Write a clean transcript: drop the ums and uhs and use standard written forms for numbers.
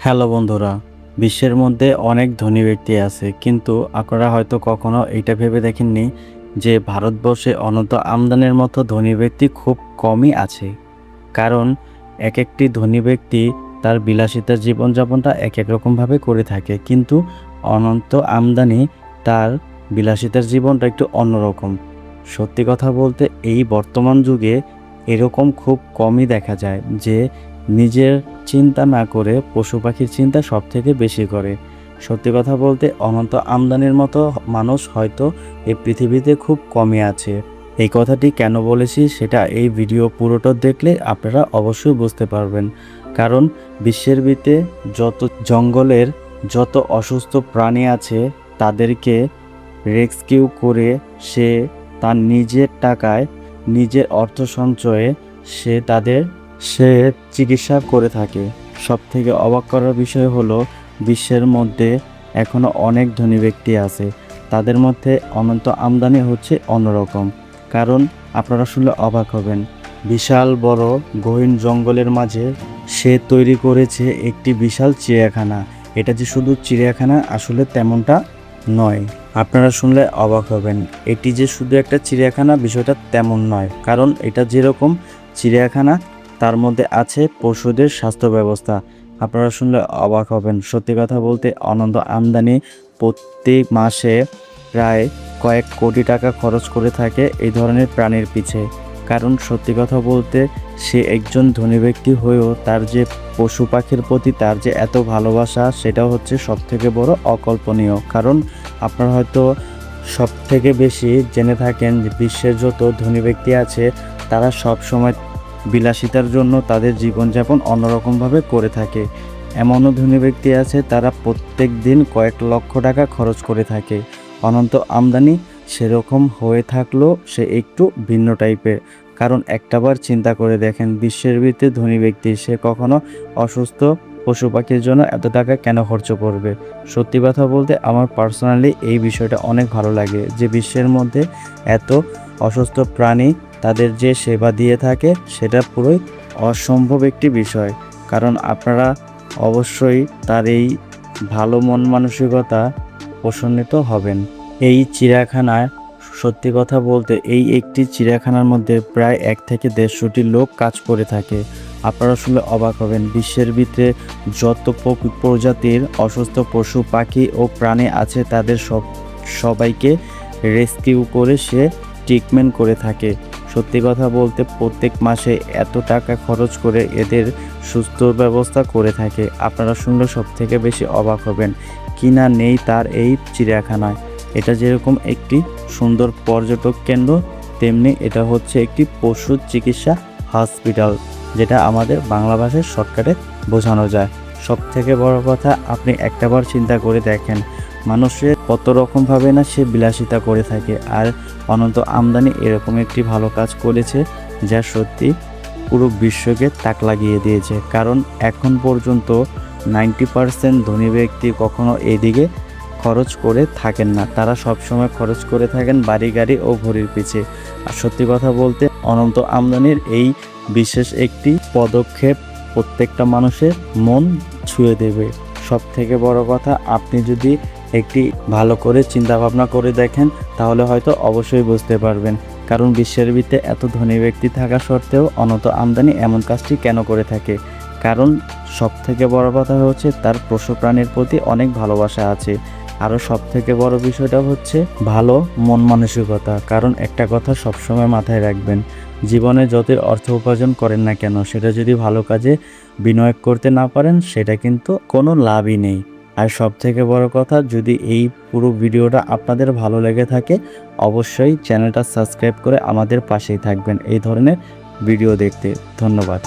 Hello বন্ধুরা, বিশ্বের মধ্যে অনেক ধনী ব্যক্তি আছে, কিন্তু আপনারা হয়তো কখনো এটা ভেবে দেখেননি যে ভারতবর্ষে অনন্ত আমদানির মতো ধনী ব্যক্তি খুব কমই আছে। কারণ এক একটি ধনী ব্যক্তি তার বিলাসিতার জীবনযাপনটা এক এক রকমভাবে করে থাকে, কিন্তু অনন্ত আমদানি তার বিলাসিতার জীবনটা একটু অন্যরকম। সত্যি কথা বলতে এই বর্তমান যুগে এরকম খুব কমই দেখা যায় যে নিজের চিন্তা না করে পশু পাখির চিন্তা সব থেকে বেশি করে। সত্যি কথা বলতে অনন্ত আমদানির মতো মানুষ হয়তো এই পৃথিবীতে খুব কমই আছে। এই কথাটি কেন বলেছি সেটা এই ভিডিও পুরোটা দেখলে আপনারা অবশ্যই বুঝতে পারবেন। কারণ বিশ্বের ভিতরে যত জঙ্গলের যত অসুস্থ প্রাণী আছে তাদেরকে রেস্কিউ করে সে তার নিজের টাকায় নিজের অর্থ সঞ্চয়ে সে চিকিৎসা করে থাকে। সবথেকে অবাক করার বিষয় হলো বিশ্বের মধ্যে এখনও অনেক ধনী ব্যক্তি আছে, তাদের মধ্যে অনন্ত আমদানি হচ্ছে অন্যরকম। কারণ আপনারা শুনলে অবাক হবেন, বিশাল বড় গহীন জঙ্গলের মাঝে সে তৈরি করেছে একটি বিশাল চিড়িয়াখানা। এটা যে শুধু চিড়িয়াখানা আসলে তেমনটা নয়। আপনারা শুনলে অবাক হবেন, এটি যে শুধু একটা চিড়িয়াখানা বিষয়টা তেমন নয়। কারণ এটা যেরকম চিড়িয়াখানা তার মধ্যে আছে পশুদের স্বাস্থ্য ব্যবস্থা। আপনারা শুনলে অবাক হবেন। সত্যি কথা বলতে অনন্ত আমদানি প্রত্যেক মাসে প্রায় কয়েক কোটি টাকা খরচ করে থাকে এই ধরনের প্রাণীর পিছে। কারণ সত্যি কথা বলতে সে একজন ধনী ব্যক্তি হয়েও তার যে পশু পাখির প্রতি তার যে এত ভালোবাসা সেটা হচ্ছে সবথেকে বড় অকল্পনীয়। কারণ আপনারা হয়তো সব থেকে বেশি জেনে থাকেন যে বিশ্বের যত ধনী ব্যক্তি আছে তারা সব সময় বিলাসিতার জন্য তাদের জীবনযাপন অন্যরকমভাবে করে থাকে। এমনও ধনী ব্যক্তি আছে তারা প্রত্যেক দিন কয়েক লক্ষ টাকা খরচ করে থাকে। অনন্ত আমদানি সেরকম হয়ে থাকলেও সে একটু ভিন্ন টাইপের। কারণ একটাবার চিন্তা করে দেখেন, বিশ্বের ভিতরে ধনী ব্যক্তি সে কখনো অসুস্থ পশু পাখির জন্য এত টাকা কেন খরচ করবে? সত্যি কথা বলতে আমার পার্সোনালি এই বিষয়টা অনেক ভালো লাগে যে বিশ্বের মধ্যে এত অসুস্থ প্রাণী তাদের যে সেবা দিয়ে থাকে সেটা পুরোই অসম্ভব একটি বিষয়। কারণ আপনারা অবশ্যই তার এই ভালো মন মানসিকতা প্রসন্নিত হবেন। এই চিড়িয়াখানায় সত্যি কথা বলতে এই একটি চিড়িয়াখানার মধ্যে প্রায় 1 থেকে 150টি লোক কাজ করে থাকে। আপনারা শুনলে অবাক হবেন, বিশ্বের ভিতরে যত প্রজাতির অসুস্থ পশু পাখি ও প্রাণী আছে তাদের সবাইকে রেস্কিউ করে সে ট্রিটমেন্ট করে থাকে। সত্যি কথা বলতে প্রত্যেক মাসে এত টাকা খরচ করে এদের সুস্থ ব্যবস্থা করে থাকে। আপনারা শুনলে সব থেকে বেশি অবাক হবেন, কিনা নেই তার এই চিড়িয়াখানায়। এটা যেরকম একটি সুন্দর পর্যটক কেন্দ্র, তেমনি এটা হচ্ছে একটি পশু চিকিৎসা হসপিটাল, যেটা আমাদের বাংলা ভাষায় শর্টকাটে বোঝানো যায়। সব থেকে বড় কথা, আপনি একটাবার চিন্তা করে দেখেন মানুষের কত রকমভাবে না সে বিলাসিতা করে থাকে, আর অনন্ত আমদানি এরকম একটি ভালো কাজ করেছে যা সত্যি পুরো বিশ্বকে তাক লাগিয়ে দিয়েছে। কারণ এখন পর্যন্ত 90% ধনী ব্যক্তি কখনো এদিকে খরচ করে থাকেন না, তারা সব সময় খরচ করে থাকেন বাড়ি গাড়ি ও ঘড়ির পিছে। আর সত্যি কথা বলতে অনন্ত আমদানির এই বিশেষ একটি পদক্ষেপ প্রত্যেকটা মানুষের মন ছুঁয়ে দেবে। সব থেকে বড় কথা, আপনি যদি একটি ভালো করে চিন্তা ভাবনা করে দেখেন তাহলে হয়তো অবশ্যই বুঝতে পারবেন। কারণ বিশ্বের ভিতরে এত ধনী ব্যক্তি থাকা সত্ত্বেও অনন্ত আমদানি এমন কাজটি কেন করে থাকে? কারণ সব থেকে বড় কথা হচ্ছে তার পশু প্রাণীর প্রতি অনেক ভালোবাসা আছে। আরও সব থেকে বড় বিষয়টা হচ্ছে ভালো মন মানসিকতা। কারণ একটা কথা সবসময় মাথায় রাখবেন, জীবনে যতই অর্থ উপার্জন করেন না কেন সেটা যদি ভালো কাজে বিনিয়োগ করতে না পারেন সেটা কিন্তু কোনো লাভই নেই। আর সব থেকে বড় কথা, যদি এই পুরো ভিডিওটা আপনাদের ভালো লেগে থাকে অবশ্যই চ্যানেলটা সাবস্ক্রাইব করে আমাদের পাশেই থাকবেন এই ধরনের ভিডিও দেখতে। ধন্যবাদ।